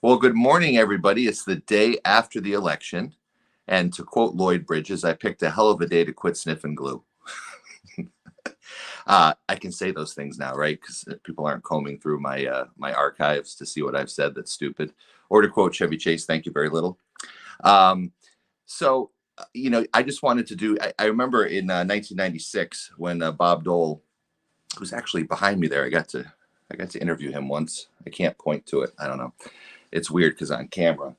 Well, good morning, everybody. It's the day after the election. And to quote Lloyd Bridges, I picked a hell of a day to quit sniffing glue. I can say those things now, right? Because people aren't combing through my archives to see what I've said that's stupid. Or to quote Chevy Chase, thank you very little. Um, so, I just wanted to do, I remember in 1996 when Bob Dole, who's actually behind me there, I got to interview him once. I can't point to it. I don't know. It's weird because on camera,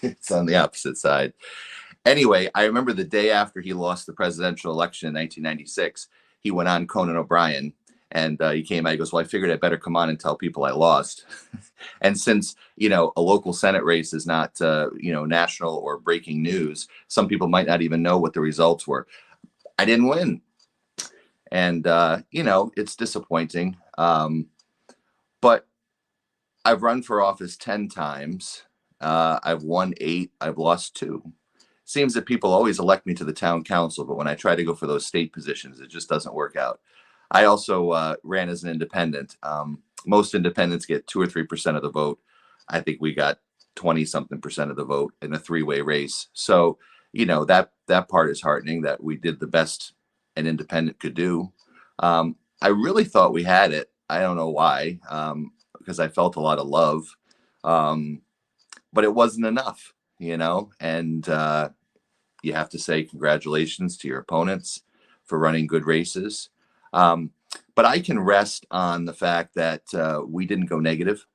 it's on the opposite side. Anyway, I remember the day after he lost the presidential election in 1996, he went on Conan O'Brien and he came out. He goes, "Well, I figured I better come on and tell people I lost." And since, a local Senate race is not, national or breaking news, some people might not even know what the results were. I didn't win. And, it's disappointing. But I've run for office 10 times. I've won 8. I've lost 2. Seems that people always elect me to the town council, but when I try to go for those state positions, it just doesn't work out. I also ran as an independent. Most independents get 2 or 3% of the vote. I think we got 20 something percent of the vote in a 3-way race. So, that part is heartening that we did the best an independent could do. I really thought we had it. I don't know why, because I felt a lot of love, but it wasn't enough, and you have to say congratulations to your opponents for running good races. But I can rest on the fact that we didn't go negative.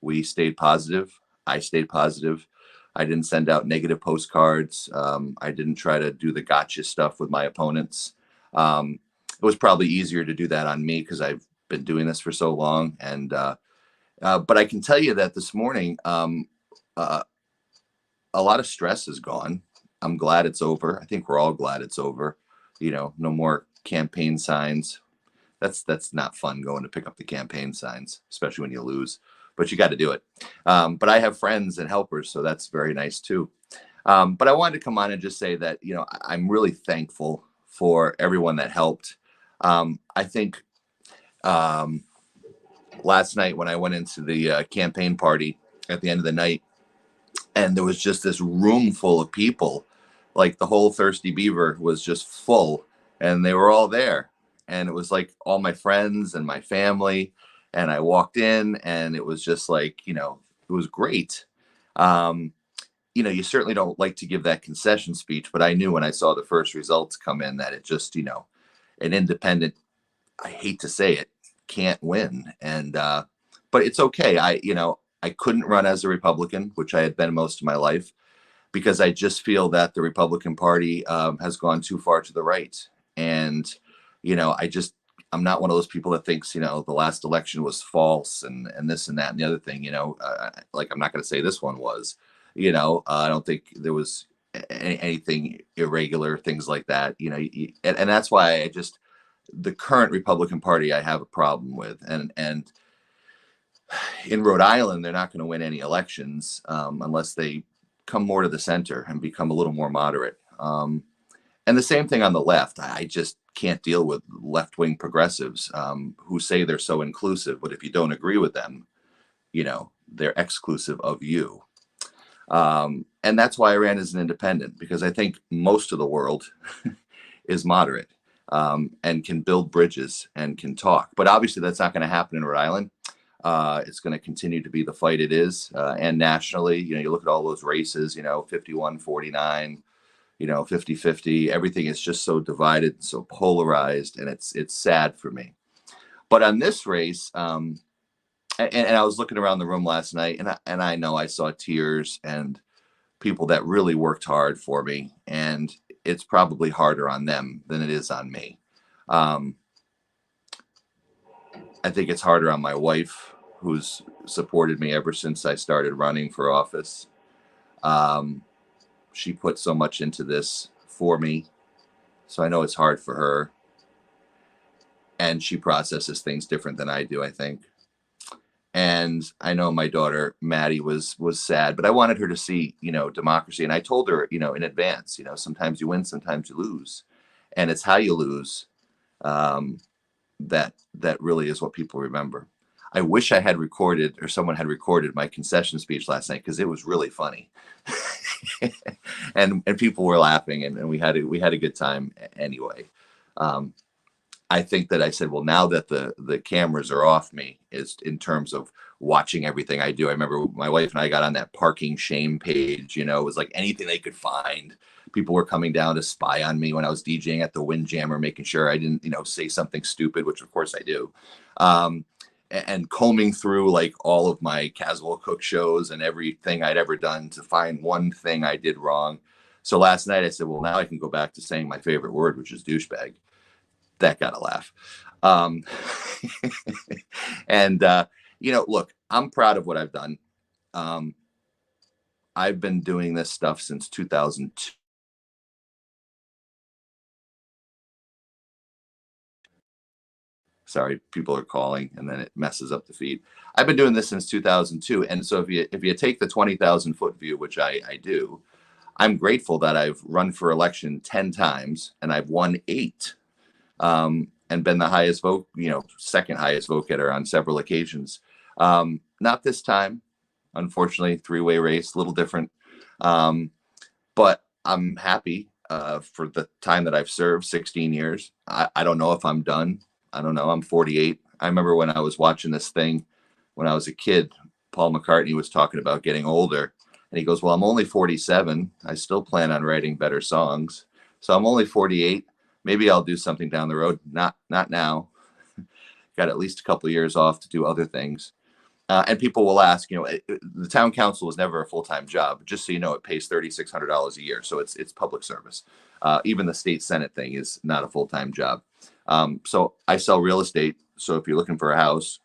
We stayed positive. I stayed positive. I didn't send out negative postcards. I didn't try to do the gotcha stuff with my opponents. It was probably easier to do that on me because I've been doing this for so long. And but I can tell you that this morning, a lot of stress is gone. I'm glad it's over. I think we're all glad it's over. No more campaign signs. That's not fun going to pick up the campaign signs, especially when you lose. But you got to do it. But I have friends and helpers, so that's very nice too. But I wanted to come on and just say that I'm really thankful for everyone that helped. I think last night when I went into the campaign party at the end of the night, and there was just this room full of people, like the whole Thirsty Beaver was just full, and they were all there, and it was like all my friends and my family, and I walked in, and it was just like, it was great. You certainly don't like to give that concession speech, but I knew when I saw the first results come in that it just, an independent, I hate to say it, can't win. And but it's okay. I couldn't run as a Republican, which I had been most of my life, because I just feel that the Republican Party has gone too far to the right. And I'm not one of those people that thinks the last election was false and this and that and the other thing. Like, I'm not going to say this one was. I don't think there was anything irregular, things like that. And that's why the current Republican Party I have a problem with. And in Rhode Island, they're not going to win any elections unless they come more to the center and become a little more moderate. And the same thing on the left. I just can't deal with left-wing progressives who say they're so inclusive, but if you don't agree with them, they're exclusive of you. And that's why I ran as an independent, because I think most of the world is moderate and can build bridges and can talk. But obviously that's not going to happen in Rhode Island. It's going to continue to be the fight it is. And nationally, you look at all those races, 51-49, 50-50, everything is just so divided and so polarized. And it's sad for me. But on this race, and I was looking around the room last night, and I know I saw tears and people that really worked hard for me, and it's probably harder on them than it is on me. I think it's harder on my wife, who's supported me ever since I started running for office. She put so much into this for me, so I know it's hard for her, and she processes things different than I do, I think. And I know my daughter Maddie was sad, but I wanted her to see democracy, and I told her in advance, sometimes you win, sometimes you lose, and it's how you lose that really is what people remember. I wish I had recorded, or someone had recorded, my concession speech last night, because it was really funny. And people were laughing, and we had a good time anyway. Um, I think that I said, well, now that the cameras are off me, is in terms of watching everything I do. I remember my wife and I got on that parking shame page. You know, it was like anything they could find. People were coming down to spy on me when I was DJing at the Windjammer, making sure I didn't, say something stupid, which of course I do. Um, and combing through like all of my Caswell Cook shows and everything I'd ever done to find one thing I did wrong. So last night I said, well, now I can go back to saying my favorite word, which is douchebag. That got a laugh. Um, and, look, I'm proud of what I've done. Um, I've been doing this stuff since 2002. Sorry, people are calling and then it messes up the feed. I've been doing this since 2002. And so if you take the 20,000 foot view, which I do, I'm grateful that I've run for election 10 times and I've won 8. And been the highest vote, second highest vote getter on several occasions. Not this time, unfortunately, three-way race, a little different. But I'm happy for the time that I've served, 16 years. I don't know if I'm done. I don't know. I'm 48. I remember when I was watching this thing when I was a kid, Paul McCartney was talking about getting older. And he goes, well, I'm only 47. I still plan on writing better songs. So I'm only 48. Maybe I'll do something down the road. Not now. Got at least a couple of years off to do other things. And people will ask, the town council is never a full-time job. Just so you know, it pays $3,600 a year. So it's public service. Even the state Senate thing is not a full-time job. So I sell real estate. So if you're looking for a house,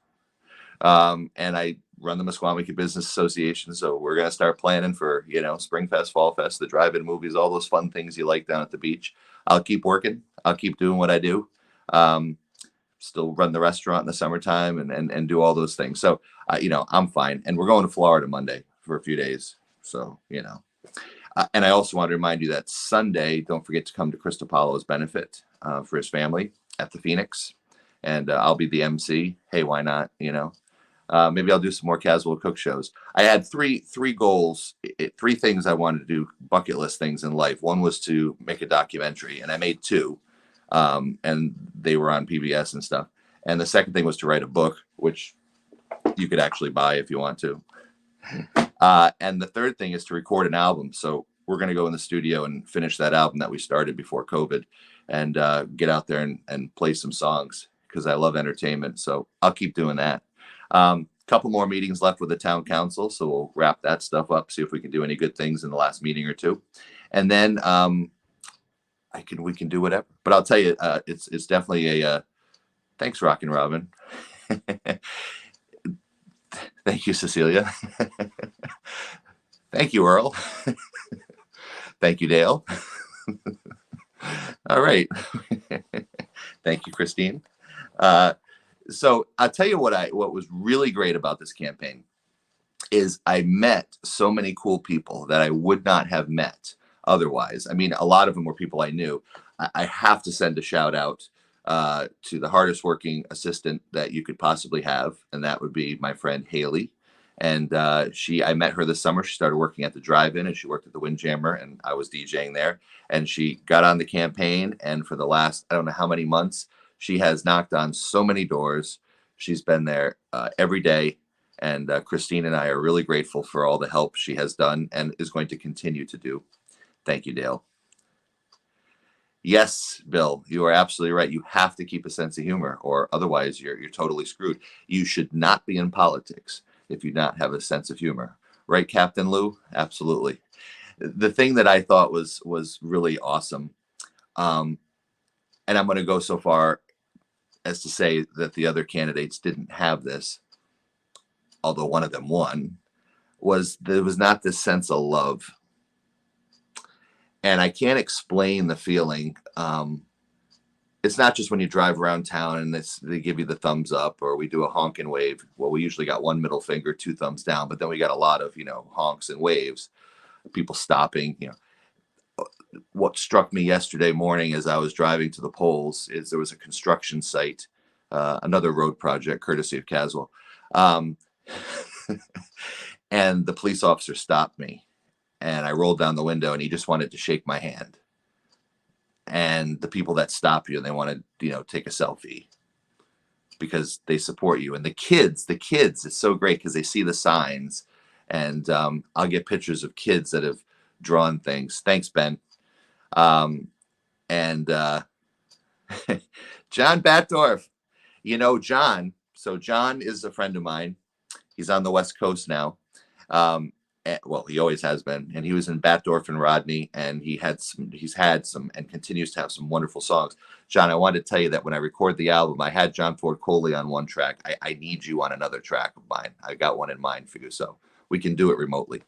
and I run the Mesquamakie Business Association. So we're going to start planning for, Spring Fest, Fall Fest, the drive-in movies, all those fun things you like down at the beach. I'll keep working. I'll keep doing what I do. Still run the restaurant in the summertime and do all those things. So, I'm fine. And we're going to Florida Monday for a few days. So, and I also want to remind you that Sunday, don't forget to come to Chris Apollo's benefit for his family at the Phoenix. And I'll be the MC. Hey, why not? Maybe I'll do some more Caswell Cook shows. I had three goals, 3 things I wanted to do, bucket list things in life. One was to make a documentary, and I made 2, and they were on PBS and stuff. And the second thing was to write a book, which you could actually buy if you want to. And the third thing is to record an album. So we're going to go in the studio and finish that album that we started before COVID, and get out there and play some songs, because I love entertainment. So I'll keep doing that. Couple more meetings left with the town council, so we'll wrap that stuff up, see if we can do any good things in the last meeting or 2, and then we can do whatever. But I'll tell you, it's definitely a thanks, Rockin' Robin. Thank you, Cecilia. Thank you, Earl. Thank you, Dale. All right. Thank you, Christine. So I'll tell you what was really great about this campaign is I met so many cool people that I would not have met otherwise. I mean, a lot of them were people I knew. I have to send a shout out to the hardest working assistant that you could possibly have, and that would be my friend Haley. And I met her this summer. She started working at the drive-in, and she worked at the Windjammer, and I was DJing there. And she got on the campaign, and for the last, I don't know how many months, she has knocked on so many doors. She's been there every day. And Christine and I are really grateful for all the help she has done and is going to continue to do. Thank you, Dale. Yes, Bill, you are absolutely right. You have to keep a sense of humor, or otherwise you're totally screwed. You should not be in politics if you not have a sense of humor. Right, Captain Lou? Absolutely. The thing that I thought was really awesome, and I'm going to go so far as to say that the other candidates didn't have this, although one of them won, was there was not this sense of love. And I can't explain the feeling. It's not just when you drive around town and they give you the thumbs up, or we do a honk and wave. Well, we usually got 1 middle finger, 2 thumbs down, but then we got a lot of, honks and waves, people stopping. What struck me yesterday morning as I was driving to the polls is there was a construction site, another road project courtesy of Caswell, Um, and the police officer stopped me, and I rolled down the window, and he just wanted to shake my hand. And the people that stop you, and they want to, take a selfie because they support you. And the kids, it's so great because they see the signs, and I'll get pictures of kids that have drawn things. Thanks, Ben. And John Batdorf, John. So John is a friend of mine. He's on the West Coast now. Well, he always has been, and he was in Batdorf and Rodney, and he's had some, and continues to have some wonderful songs. John, I wanted to tell you that when I record the album, I had John Ford Coley on one track. I need you on another track of mine. I got one in mind for you, so we can do it remotely.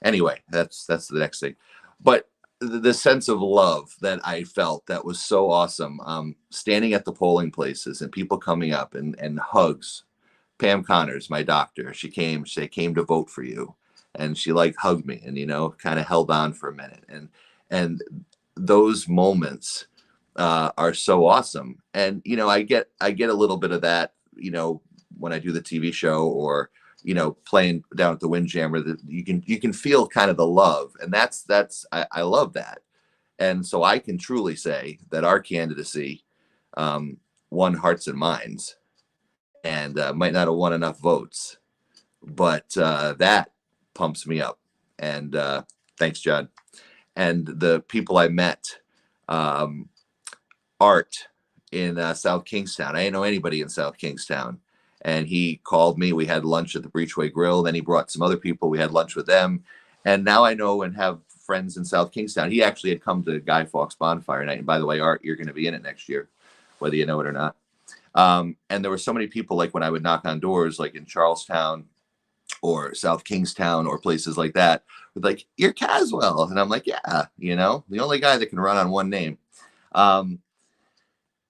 Anyway, that's the next thing. But the sense of love that I felt, that was so awesome. Standing at the polling places and people coming up and hugs. Pam Connors, my doctor, she came to vote for you, and she hugged me and kind of held on for a minute, and those moments are so awesome. And I get a little bit of that when I do the TV show, or playing down at the Windjammer, that you can feel kind of the love, and I love that. And so I can truly say that our candidacy won hearts and minds, and might not have won enough votes, but that pumps me up. And thanks, John. And the people I met, Art in South Kingstown. I didn't know anybody in South Kingstown, and he called me. We had lunch at the Breachway Grill. Then he brought some other people. We had lunch with them, and now I know and have friends in South Kingstown. He actually had come to Guy Fawkes Bonfire Night. And by the way, Art, you're going to be in it next year, whether you know it or not. And there were so many people, like when I would knock on doors, like in Charlestown or South Kingstown or places like that, with like, "You're Caswell," and I'm like, "Yeah, the only guy that can run on one name."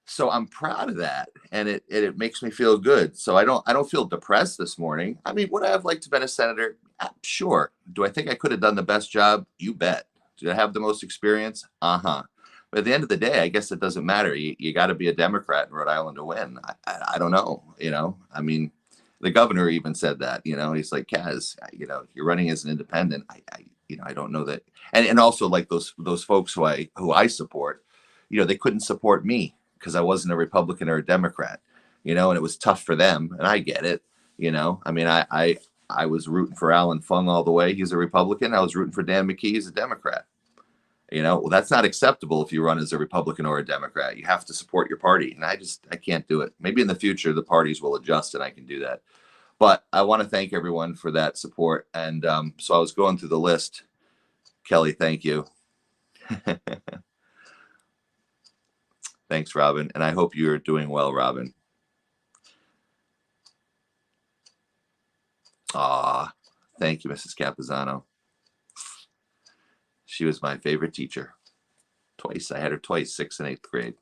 So I'm proud of that, and it makes me feel good. So I don't feel depressed this morning. I mean, would I have liked to been a senator? Sure. Do I think I could have done the best job? You bet. Do I have the most experience? Uh-huh. But at the end of the day, I guess it doesn't matter. You got to be a Democrat in Rhode Island to win. I don't know. I mean, the governor even said that. He's like, "Kaz, you're running as an independent. I don't know that." And also, like those folks who I support, they couldn't support me because I wasn't a Republican or a Democrat, and it was tough for them, and I get it. I mean, I was rooting for Alan Fung all the way. He's a Republican. I was rooting for Dan McKee. He's a Democrat. Well, that's not acceptable if you run as a Republican or a Democrat. You have to support your party, and I can't do it. Maybe in the future the parties will adjust and I can do that. But I want to thank everyone for that support. And so I was going through the list. Kelly, thank you. Thanks, Robin. And I hope you're doing well, Robin. Thank you, Mrs. Capizano. She was my favorite teacher. Twice. I had her twice, 6th and 8th grade.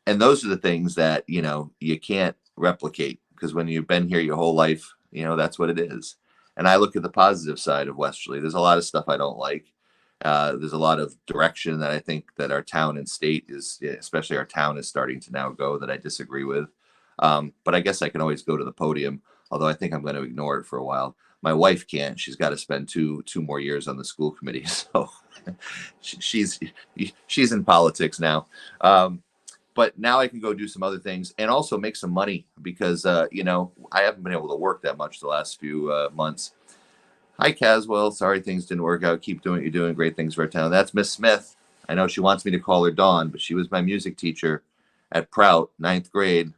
And those are the things that, you can't replicate, because when you've been here your whole life, that's what it is. And I look at the positive side of Westerly. There's a lot of stuff I don't like. There's a lot of direction that I think that our town and state especially our town, is starting to now go, that I disagree with. But I guess I can always go to the podium, although I think I'm going to ignore it for a while. My wife can't. She's got to spend two more years on the school committee. So she's in politics now. But now I can go do some other things and also make some money, because, I haven't been able to work that much the last few months. Hi, Caswell. Sorry things didn't work out. Keep doing what you're doing. Great things for our town. That's Miss Smith. I know she wants me to call her Dawn, but she was my music teacher at Prout, 9th grade.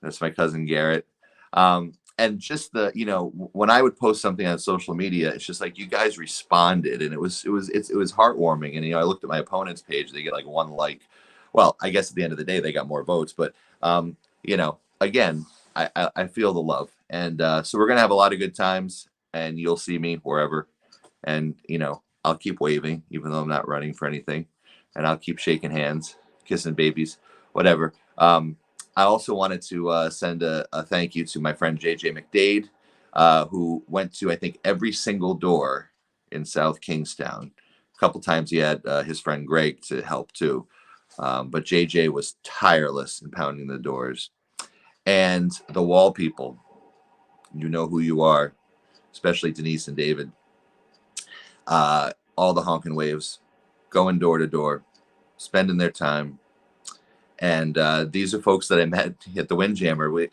That's my cousin Garrett. And just when I would post something on social media, it's just like you guys responded, and it was heartwarming. And I looked at my opponent's page; they get like 1 like. Well, I guess at the end of the day, they got more votes. But again, I feel the love, and so we're gonna have a lot of good times, and you'll see me wherever, and I'll keep waving, even though I'm not running for anything, and I'll keep shaking hands, kissing babies, whatever. I also wanted to send a thank you to my friend JJ McDade, who went to, I think, every single door in South Kingstown. A couple times he had his friend Greg to help too. But JJ was tireless in pounding the doors. And the wall people. You know who you are, especially Denise and David. All the honking waves, going door to door, spending their time. And these are folks that I met at the Windjammer. When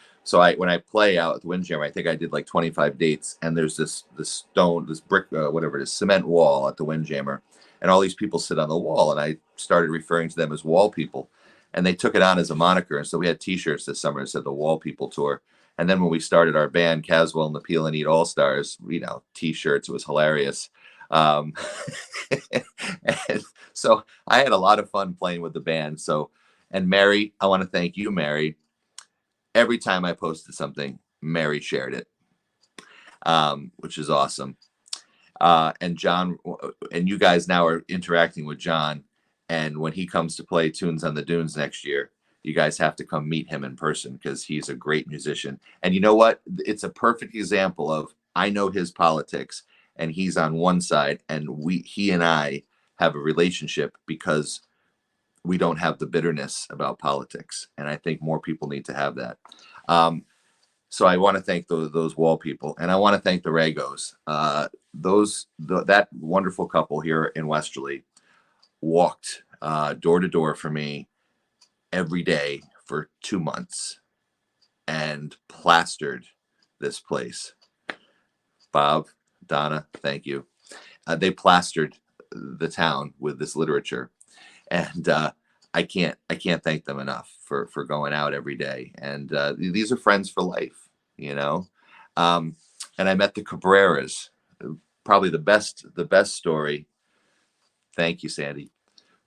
I play out at the Windjammer, I think I did like 25 dates. And there's this stone, this brick, whatever it is, cement wall at the Windjammer, and all these people sit on the wall. And I started referring to them as wall people, and they took it on as a moniker. And so we had T-shirts this summer that said the Wall People Tour. And then when we started our band, Caswell and the Peel and Eat All Stars, T-shirts, it was hilarious. And so I had a lot of fun playing with the band. So. And Mary, I want to thank you, Mary. Every time I posted something, Mary shared it, which is awesome. And John, and you guys now are interacting with John. And when he comes to play Tunes on the Dunes next year, you guys have to come meet him in person because he's a great musician. And you know what? It's a perfect example of, I know his politics and he's on one side, and he and I have a relationship because we don't have the bitterness about politics. And I think more people need to have that. So I want to thank those wall people, and I want to thank the Ragos. That wonderful couple here in Westerly walked door to door for me every day for 2 months and plastered this place. Bob, Donna, thank you. They plastered the town with this literature. And I can't thank them enough for going out every day. And these are friends for life, And I met the Cabreras, probably the best story. Thank you, Sandy.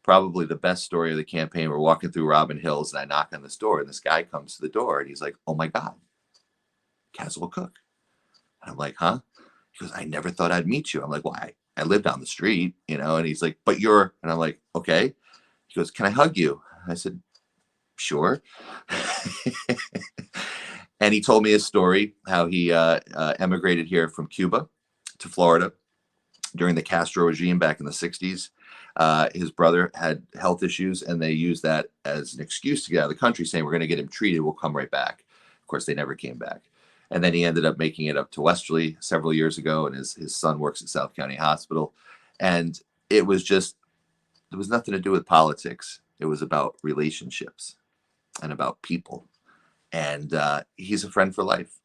Probably the best story of the campaign. We're walking through Robin Hills, and I knock on this door, and this guy comes to the door, and he's like, "Oh my God, Caswell Cook." And I'm like, "Huh?" He goes, "I never thought I'd meet you." I'm like, "Why? I live down the street, And he's like, "But you're," and I'm like, "Okay." He goes, "Can I hug you?" I said, "Sure." And he told me his story, how he emigrated here from Cuba to Florida during the Castro regime back in the 60s. His brother had health issues, and they used that as an excuse to get out of the country, saying, "We're going to get him treated. We'll come right back." Of course, they never came back. And then he ended up making it up to Westerly several years ago, and his son works at South County Hospital. And it was nothing to do with politics. It was about relationships and about people. And he's a friend for life.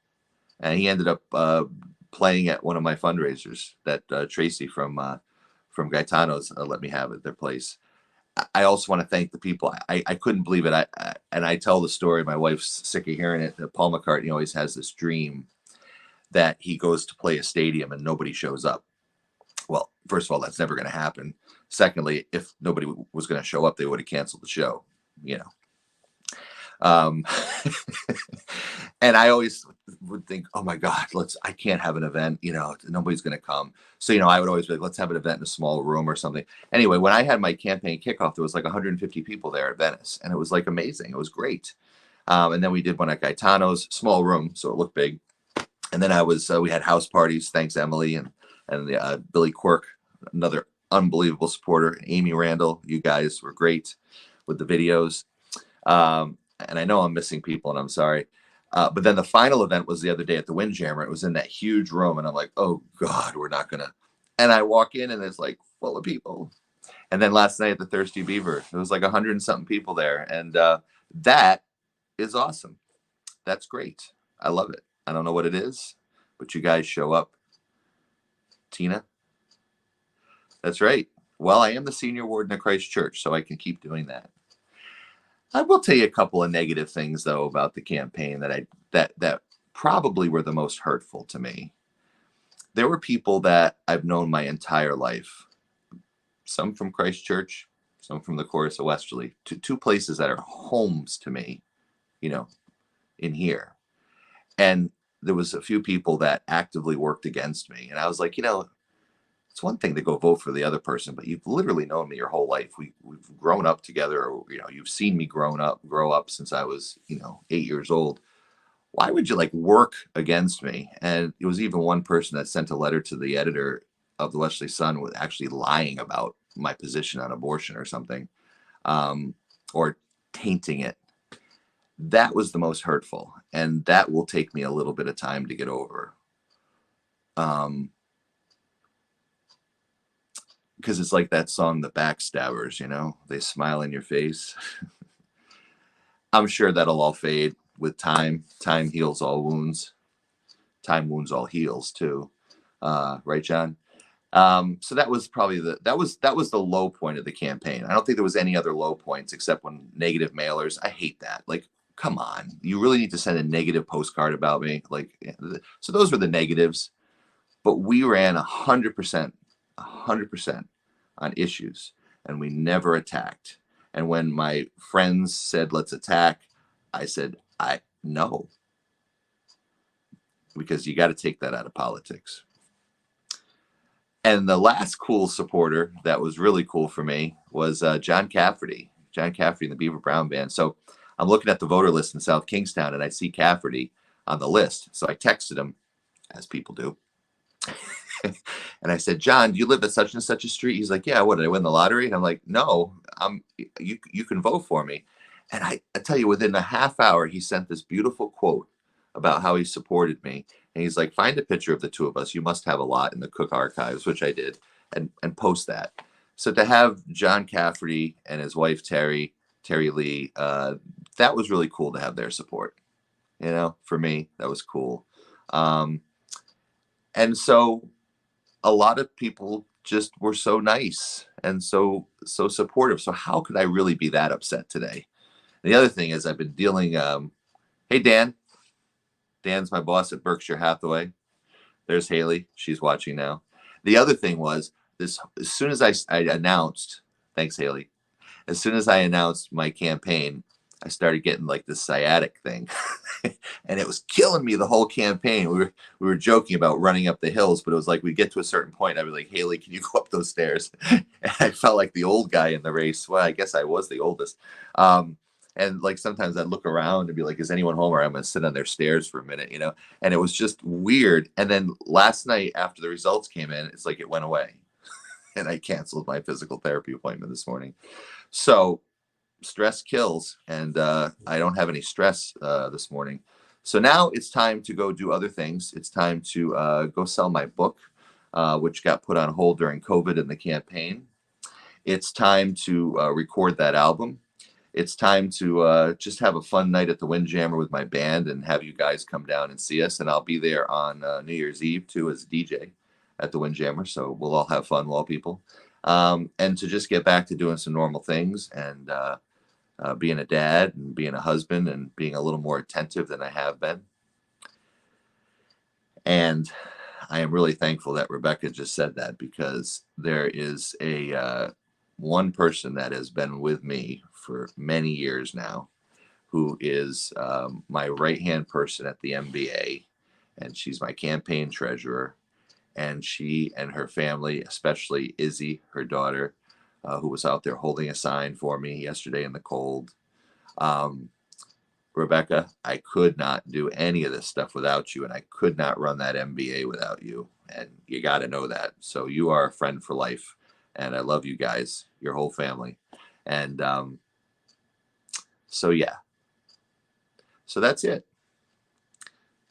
And he ended up playing at one of my fundraisers that Tracy from Gaetano's let me have at their place. I also want to thank the people. I couldn't believe it. I tell the story. My wife's sick of hearing it. That Paul McCartney always has this dream that he goes to play a stadium and nobody shows up. Well, first of all, that's never going to happen. Secondly, if nobody was going to show up, they would have canceled the show, And I always would think, "Oh my God, I can't have an event, nobody's going to come." So, I would always be like, "Let's have an event in a small room or something." Anyway, when I had my campaign kickoff, there was like 150 people there at Venice, and it was like amazing. It was great. And then we did one at Gaetano's, small room, so it looked big. And then we had house parties. Thanks, Emily and Billy Quirk, another unbelievable supporter. And Amy Randall, you guys were great with the videos. And I know I'm missing people, and I'm sorry. But then the final event was the other day at the Windjammer. It was in that huge room, and I'm like, "Oh God, we're not gonna." And I walk in, and it's like full of people. And then last night at the Thirsty Beaver, it was like 100 and something people there, and that is awesome. That's great. I love it. I don't know what it is, but you guys show up. Tina, that's right. Well, I am the senior warden of Christ Church, so I can keep doing that. I will tell you a couple of negative things, though, about the campaign that probably were the most hurtful to me. There were people that I've known my entire life, some from Christ Church, some from the Chorus of Westerly, two places that are homes to me, in here. And there was a few people that actively worked against me. And I was like, it's one thing to go vote for the other person, but you've literally known me your whole life. We've grown up together. You've seen me grow up since I was, 8 years old. Why would you work against me? And it was even one person that sent a letter to the editor of the Westerly Sun with actually lying about my position on abortion or something, or tainting it. that was the most hurtful, and that will take me a little bit of time to get over. Because it's like that song, The Backstabbers, you know, they smile in your face. I'm sure that'll all fade with time. Time heals all wounds. Time wounds all heals too. Right, John? So that was probably that was the low point of the campaign. I don't think there was any other low points except when negative mailers. I hate that. Like, come on, you really need to send a negative postcard about me? Like, so those were the negatives. But we ran 100%, 100% on issues, and we never attacked. And when my friends said, let's attack, I said, no, because you got to take that out of politics. And the last cool supporter that was really cool for me was John Cafferty and the Beaver Brown Band. So I'm looking at the voter list in South Kingstown, and I see Cafferty on the list. So I texted him, as people do. And I said, John, do you live at such and such a street? He's like, yeah, what, did I win the lottery? And I'm like, no, you can vote for me. And I tell you, within a half hour, he sent this beautiful quote about how he supported me. And he's like, find a picture of the two of us. You must have a lot in the Cook archives, which I did, and post that. So to have John Cafferty and his wife, Terry Lee, that was really cool to have their support. You know, for me, that was cool. And so a lot of people just were so nice and so supportive. So how could I really be that upset today? And the other thing is I've been dealing, hey, Dan. Dan's my boss at Berkshire Hathaway. There's Haley. She's watching now. The other thing was this, as soon as I announced, thanks, Haley. As soon as I announced my campaign, I started getting like this sciatic thing. And it was killing me the whole campaign. We were joking about running up the hills, but it was like we'd get to a certain point. I'd be like, Haley, can you go up those stairs? And I felt like the old guy in the race. Well, I guess I was the oldest. And like sometimes I'd look around and be like, is anyone home? Or I'm going to sit on their stairs for a minute, you know? And it was just weird. And then last night after the results came in, it's like it went away. And I canceled my physical therapy appointment this morning. So stress kills, and I don't have any stress this morning. So now it's time to go do other things. It's time to go sell my book, which got put on hold during COVID and the campaign. It's time to record that album. It's time to just have a fun night at the Windjammer with my band and have you guys come down and see us. And I'll be there on New Year's Eve too as a DJ at the Windjammer. So we'll all have fun, well, people. And to just get back to doing some normal things and being a dad and being a husband and being a little more attentive than I have been. And I am really thankful that Rebecca just said that, because there is a one person that has been with me for many years now, who is my right-hand person at the MBA, and she's my campaign treasurer. And she and her family, especially Izzy, her daughter, who was out there holding a sign for me yesterday in the cold. Rebecca, I could not do any of this stuff without you, and I could not run that MBA without you. And you got to know that. So you are a friend for life, and I love you guys, your whole family. And so, yeah. So that's it.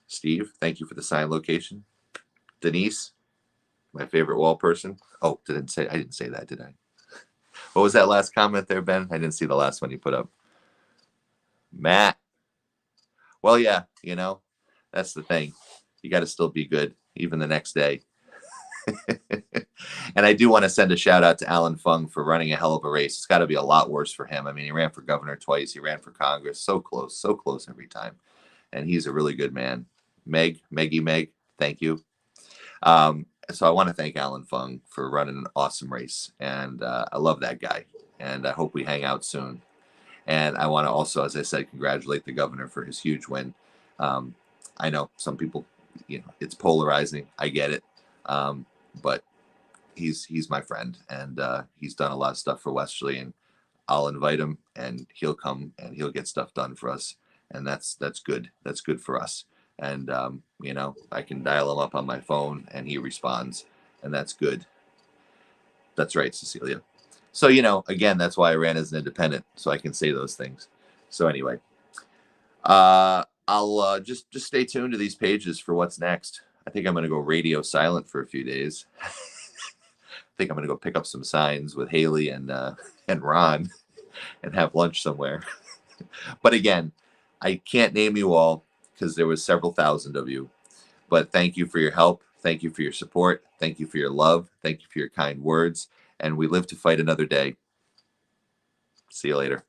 Steve, thank you for the sign location. Denise, my favorite wall person. Oh, I didn't say that, did I? What was that last comment there, Ben? I didn't see the last one you put up. Matt. Well, yeah, you know, that's the thing. You got to still be good, even the next day. And I do want to send a shout out to Alan Fung for running a hell of a race. It's got to be a lot worse for him. I mean, he ran for governor twice. He ran for Congress. So close every time. And he's a really good man. Meg, thank you. So I want to thank Alan Fung for running an awesome race. And I love that guy. And I hope we hang out soon. And I want to also, as I said, congratulate the governor for his huge win. I know some people, you know, it's polarizing. I get it. But he's my friend, and he's done a lot of stuff for Westerly, and I'll invite him, and he'll come and he'll get stuff done for us. And that's good. That's good for us. And, you know, I can dial him up on my phone and he responds, and that's good. That's right, Cecilia. So, you know, again, that's why I ran as an independent, so I can say those things. So anyway, I'll just stay tuned to these pages for what's next. I think I'm going to go radio silent for a few days. I think I'm going to go pick up some signs with Haley and Ron and have lunch somewhere. But again, I can't name you all because there was several thousand of you. But thank you for your help. Thank you for your support. Thank you for your love. Thank you for your kind words. And we live to fight another day. See you later.